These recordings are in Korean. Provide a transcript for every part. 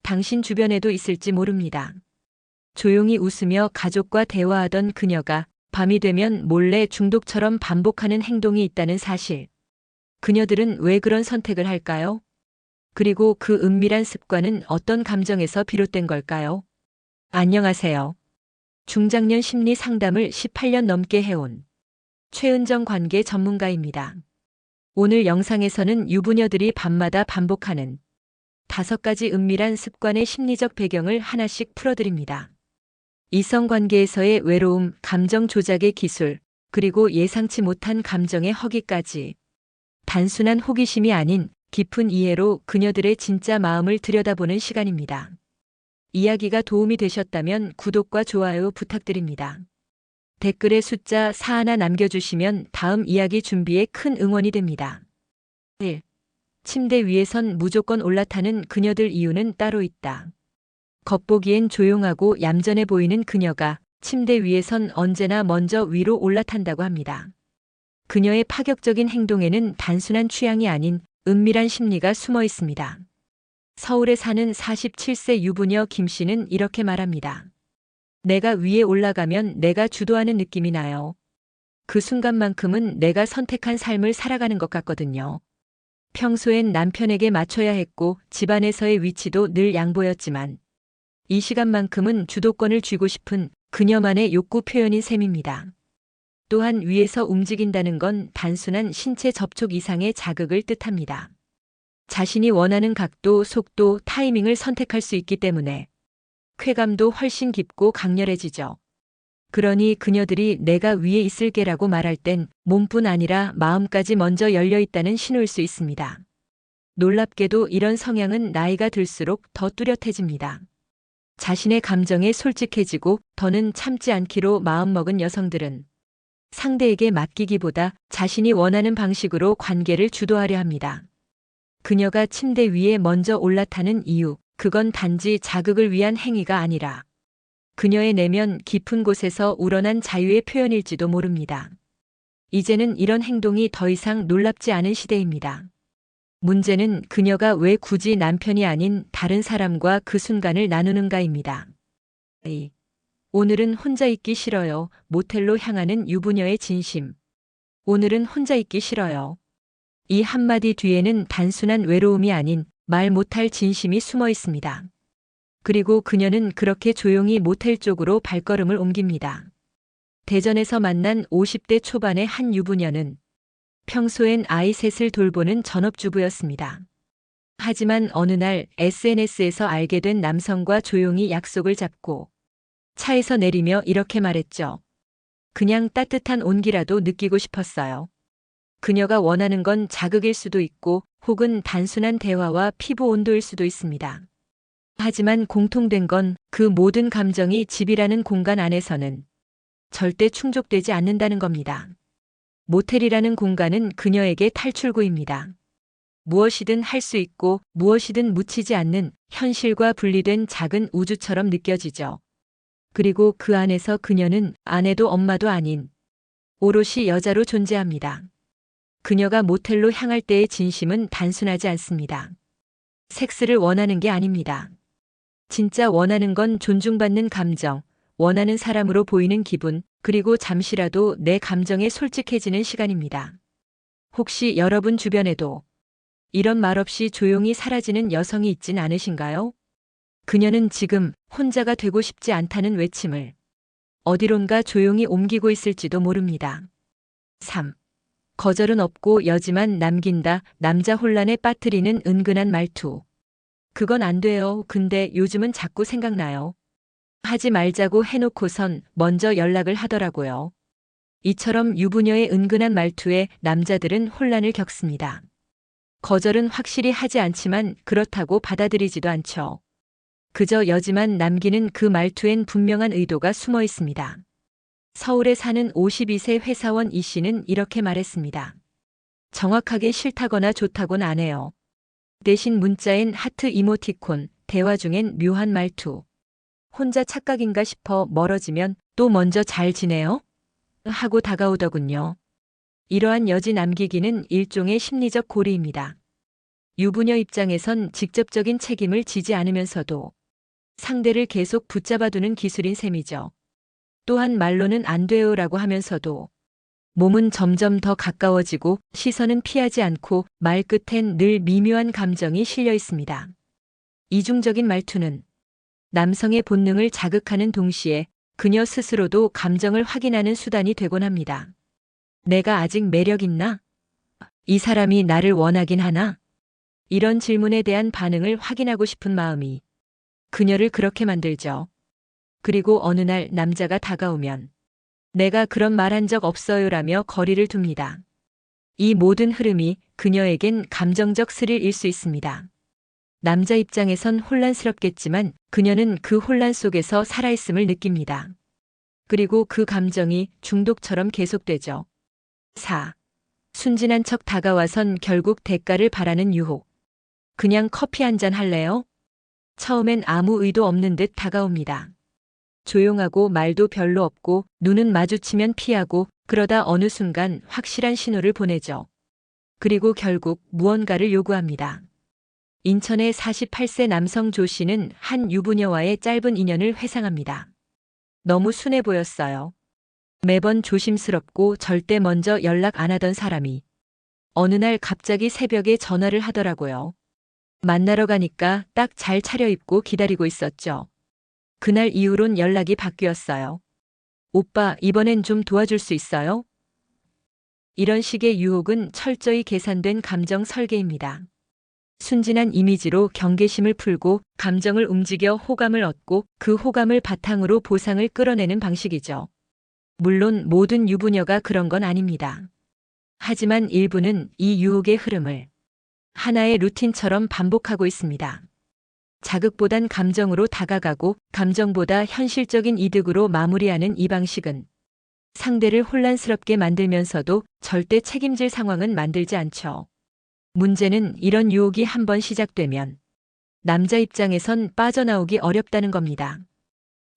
당신 주변에도 있을지 모릅니다. 조용히 웃으며 가족과 대화하던 그녀가 밤이 되면 몰래 중독처럼 반복하는 행동이 있다는 사실. 그녀들은 왜 그런 선택을 할까요? 그리고 그 은밀한 습관은 어떤 감정에서 비롯된 걸까요? 안녕하세요. 중장년 심리 상담을 18년 넘게 해온 최은정 관계 전문가입니다. 오늘 영상에서는 유부녀들이 밤마다 반복하는 5가지 은밀한 습관의 심리적 배경을 하나씩 풀어드립니다. 이성관계에서의 외로움, 감정 조작의 기술, 그리고 예상치 못한 감정의 허기까지 단순한 호기심이 아닌 깊은 이해로 그녀들의 진짜 마음을 들여다보는 시간입니다. 이야기가 도움이 되셨다면 구독과 좋아요 부탁드립니다. 댓글에 숫자 4 하나 남겨주시면 다음 이야기 준비에 큰 응원이 됩니다. 1. 침대 위에선 무조건 올라타는 그녀들 이유는 따로 있다. 겉보기엔 조용하고 얌전해 보이는 그녀가 침대 위에선 언제나 먼저 위로 올라탄다고 합니다. 그녀의 파격적인 행동에는 단순한 취향이 아닌 은밀한 심리가 숨어 있습니다. 서울에 사는 47세 유부녀 김 씨는 이렇게 말합니다. 내가 위에 올라가면 내가 주도하는 느낌이 나요. 그 순간만큼은 내가 선택한 삶을 살아가는 것 같거든요. 평소엔 남편에게 맞춰야 했고 집안에서의 위치도 늘 양보였지만 이 시간만큼은 주도권을 쥐고 싶은 그녀만의 욕구 표현인 셈입니다. 또한 위에서 움직인다는 건 단순한 신체 접촉 이상의 자극을 뜻합니다. 자신이 원하는 각도, 속도, 타이밍을 선택할 수 있기 때문에 쾌감도 훨씬 깊고 강렬해지죠. 그러니 그녀들이 내가 위에 있을게라고 말할 땐 몸뿐 아니라 마음까지 먼저 열려 있다는 신호일 수 있습니다. 놀랍게도 이런 성향은 나이가 들수록 더 뚜렷해집니다. 자신의 감정에 솔직해지고 더는 참지 않기로 마음먹은 여성들은 상대에게 맡기기보다 자신이 원하는 방식으로 관계를 주도하려 합니다. 그녀가 침대 위에 먼저 올라타는 이유, 그건 단지 자극을 위한 행위가 아니라 그녀의 내면 깊은 곳에서 우러난 자유의 표현일지도 모릅니다. 이제는 이런 행동이 더 이상 놀랍지 않은 시대입니다. 문제는 그녀가 왜 굳이 남편이 아닌 다른 사람과 그 순간을 나누는가입니다. 오늘은 혼자 있기 싫어요. 모텔로 향하는 유부녀의 진심. 오늘은 혼자 있기 싫어요. 이 한마디 뒤에는 단순한 외로움이 아닌 말 못할 진심이 숨어 있습니다. 그리고 그녀는 그렇게 조용히 모텔 쪽으로 발걸음을 옮깁니다. 대전에서 만난 50대 초반의 한 유부녀는 평소엔 아이 셋을 돌보는 전업주부였습니다. 하지만 어느 날 SNS에서 알게 된 남성과 조용히 약속을 잡고 차에서 내리며 이렇게 말했죠. 그냥 따뜻한 온기라도 느끼고 싶었어요. 그녀가 원하는 건 자극일 수도 있고 혹은 단순한 대화와 피부 온도일 수도 있습니다. 하지만 공통된 건 그 모든 감정이 집이라는 공간 안에서는 절대 충족되지 않는다는 겁니다. 모텔이라는 공간은 그녀에게 탈출구입니다. 무엇이든 할 수 있고 무엇이든 묻히지 않는 현실과 분리된 작은 우주처럼 느껴지죠. 그리고 그 안에서 그녀는 아내도 엄마도 아닌 오롯이 여자로 존재합니다. 그녀가 모텔로 향할 때의 진심은 단순하지 않습니다. 섹스를 원하는 게 아닙니다. 진짜 원하는 건 존중받는 감정, 원하는 사람으로 보이는 기분, 그리고 잠시라도 내 감정에 솔직해지는 시간입니다. 혹시 여러분 주변에도 이런 말 없이 조용히 사라지는 여성이 있진 않으신가요? 그녀는 지금 혼자가 되고 싶지 않다는 외침을 어디론가 조용히 옮기고 있을지도 모릅니다. 3. 거절은 없고 여지만 남긴다. 남자 혼란에 빠뜨리는 은근한 말투. 그건 안 돼요. 근데 요즘은 자꾸 생각나요. 하지 말자고 해놓고선 먼저 연락을 하더라고요. 이처럼 유부녀의 은근한 말투에 남자들은 혼란을 겪습니다. 거절은 확실히 하지 않지만 그렇다고 받아들이지도 않죠. 그저 여지만 남기는 그 말투엔 분명한 의도가 숨어 있습니다. 서울에 사는 52세 회사원 이 씨는 이렇게 말했습니다. 정확하게 싫다거나 좋다곤 안 해요. 대신 문자엔 하트 이모티콘, 대화 중엔 묘한 말투. 혼자 착각인가 싶어 멀어지면 또 먼저 잘 지내요? 하고 다가오더군요. 이러한 여지 남기기는 일종의 심리적 고리입니다. 유부녀 입장에선 직접적인 책임을 지지 않으면서도 상대를 계속 붙잡아두는 기술인 셈이죠. 또한 말로는 안 돼요라고 하면서도 몸은 점점 더 가까워지고 시선은 피하지 않고 말끝엔 늘 미묘한 감정이 실려 있습니다. 이중적인 말투는 남성의 본능을 자극하는 동시에 그녀 스스로도 감정을 확인하는 수단이 되곤 합니다. 내가 아직 매력 있나? 이 사람이 나를 원하긴 하나? 이런 질문에 대한 반응을 확인하고 싶은 마음이 그녀를 그렇게 만들죠. 그리고 어느 날 남자가 다가오면 내가 그런 말 한 적 없어요라며 거리를 둡니다. 이 모든 흐름이 그녀에겐 감정적 스릴일 수 있습니다. 남자 입장에선 혼란스럽겠지만 그녀는 그 혼란 속에서 살아있음을 느낍니다. 그리고 그 감정이 중독처럼 계속되죠. 4. 순진한 척 다가와선 결국 대가를 바라는 유혹. 그냥 커피 한 잔 할래요? 처음엔 아무 의도 없는 듯 다가옵니다. 조용하고 말도 별로 없고 눈은 마주치면 피하고 그러다 어느 순간 확실한 신호를 보내죠. 그리고 결국 무언가를 요구합니다. 인천의 48세 남성 조 씨는 한 유부녀와의 짧은 인연을 회상합니다. 너무 순해 보였어요. 매번 조심스럽고 절대 먼저 연락 안 하던 사람이 어느 날 갑자기 새벽에 전화를 하더라고요. 만나러 가니까 딱 잘 차려입고 기다리고 있었죠. 그날 이후론 연락이 바뀌었어요. 오빠, 이번엔 좀 도와줄 수 있어요? 이런 식의 유혹은 철저히 계산된 감정 설계입니다. 순진한 이미지로 경계심을 풀고 감정을 움직여 호감을 얻고 그 호감을 바탕으로 보상을 끌어내는 방식이죠. 물론 모든 유부녀가 그런 건 아닙니다. 하지만 일부는 이 유혹의 흐름을 하나의 루틴처럼 반복하고 있습니다. 자극보단 감정으로 다가가고 감정보다 현실적인 이득으로 마무리하는 이 방식은 상대를 혼란스럽게 만들면서도 절대 책임질 상황은 만들지 않죠. 문제는 이런 유혹이 한번 시작되면 남자 입장에선 빠져나오기 어렵다는 겁니다.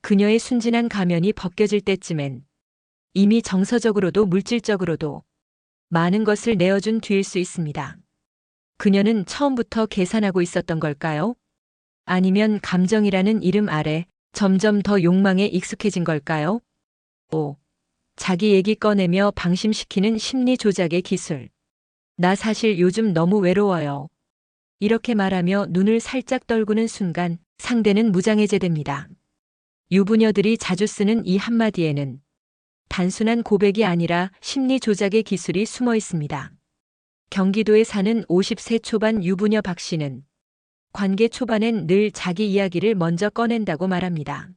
그녀의 순진한 가면이 벗겨질 때쯤엔 이미 정서적으로도 물질적으로도 많은 것을 내어준 뒤일 수 있습니다. 그녀는 처음부터 계산하고 있었던 걸까요? 아니면 감정이라는 이름 아래 점점 더 욕망에 익숙해진 걸까요? 5. 자기 얘기 꺼내며 방심시키는 심리 조작의 기술. 나 사실 요즘 너무 외로워요. 이렇게 말하며 눈을 살짝 떨구는 순간 상대는 무장해제됩니다. 유부녀들이 자주 쓰는 이 한마디에는 단순한 고백이 아니라 심리 조작의 기술이 숨어 있습니다. 경기도에 사는 50세 초반 유부녀 박 씨는 관계 초반엔 늘 자기 이야기를 먼저 꺼낸다고 말합니다.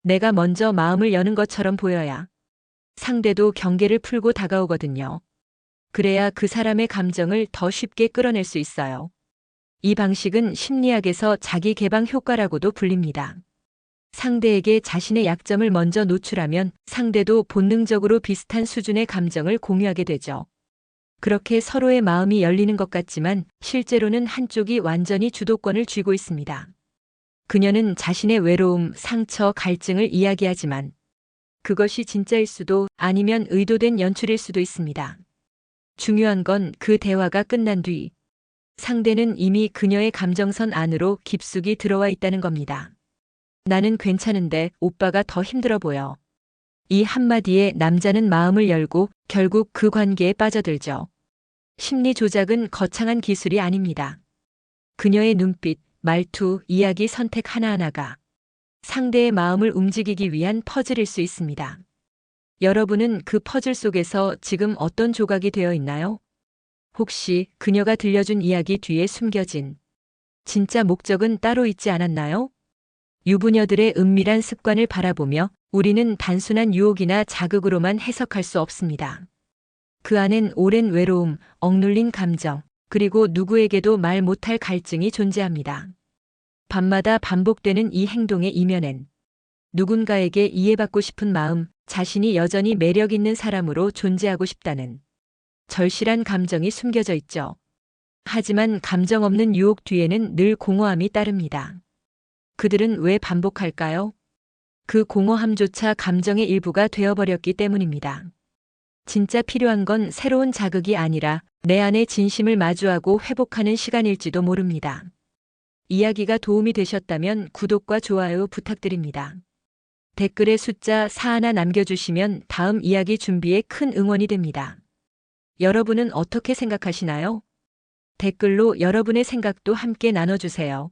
내가 먼저 마음을 여는 것처럼 보여야 상대도 경계를 풀고 다가오거든요. 그래야 그 사람의 감정을 더 쉽게 끌어낼 수 있어요. 이 방식은 심리학에서 자기 개방 효과라고도 불립니다. 상대에게 자신의 약점을 먼저 노출하면 상대도 본능적으로 비슷한 수준의 감정을 공유하게 되죠. 그렇게 서로의 마음이 열리는 것 같지만 실제로는 한쪽이 완전히 주도권을 쥐고 있습니다. 그녀는 자신의 외로움, 상처, 갈증을 이야기하지만 그것이 진짜일 수도 아니면 의도된 연출일 수도 있습니다. 중요한 건 그 대화가 끝난 뒤 상대는 이미 그녀의 감정선 안으로 깊숙이 들어와 있다는 겁니다. 나는 괜찮은데 오빠가 더 힘들어 보여. 이 한마디에 남자는 마음을 열고 결국 그 관계에 빠져들죠. 심리 조작은 거창한 기술이 아닙니다. 그녀의 눈빛, 말투, 이야기 선택 하나하나가 상대의 마음을 움직이기 위한 퍼즐일 수 있습니다. 여러분은 그 퍼즐 속에서 지금 어떤 조각이 되어 있나요? 혹시 그녀가 들려준 이야기 뒤에 숨겨진 진짜 목적은 따로 있지 않았나요? 유부녀들의 은밀한 습관을 바라보며 우리는 단순한 유혹이나 자극으로만 해석할 수 없습니다. 그 안엔 오랜 외로움, 억눌린 감정, 그리고 누구에게도 말 못할 갈증이 존재합니다. 밤마다 반복되는 이 행동의 이면엔 누군가에게 이해받고 싶은 마음, 자신이 여전히 매력 있는 사람으로 존재하고 싶다는 절실한 감정이 숨겨져 있죠. 하지만 감정 없는 유혹 뒤에는 늘 공허함이 따릅니다. 그들은 왜 반복할까요? 그 공허함조차 감정의 일부가 되어버렸기 때문입니다. 진짜 필요한 건 새로운 자극이 아니라 내 안의 진심을 마주하고 회복하는 시간일지도 모릅니다. 이야기가 도움이 되셨다면 구독과 좋아요 부탁드립니다. 댓글에 숫자 4 하나 남겨주시면 다음 이야기 준비에 큰 응원이 됩니다. 여러분은 어떻게 생각하시나요? 댓글로 여러분의 생각도 함께 나눠주세요.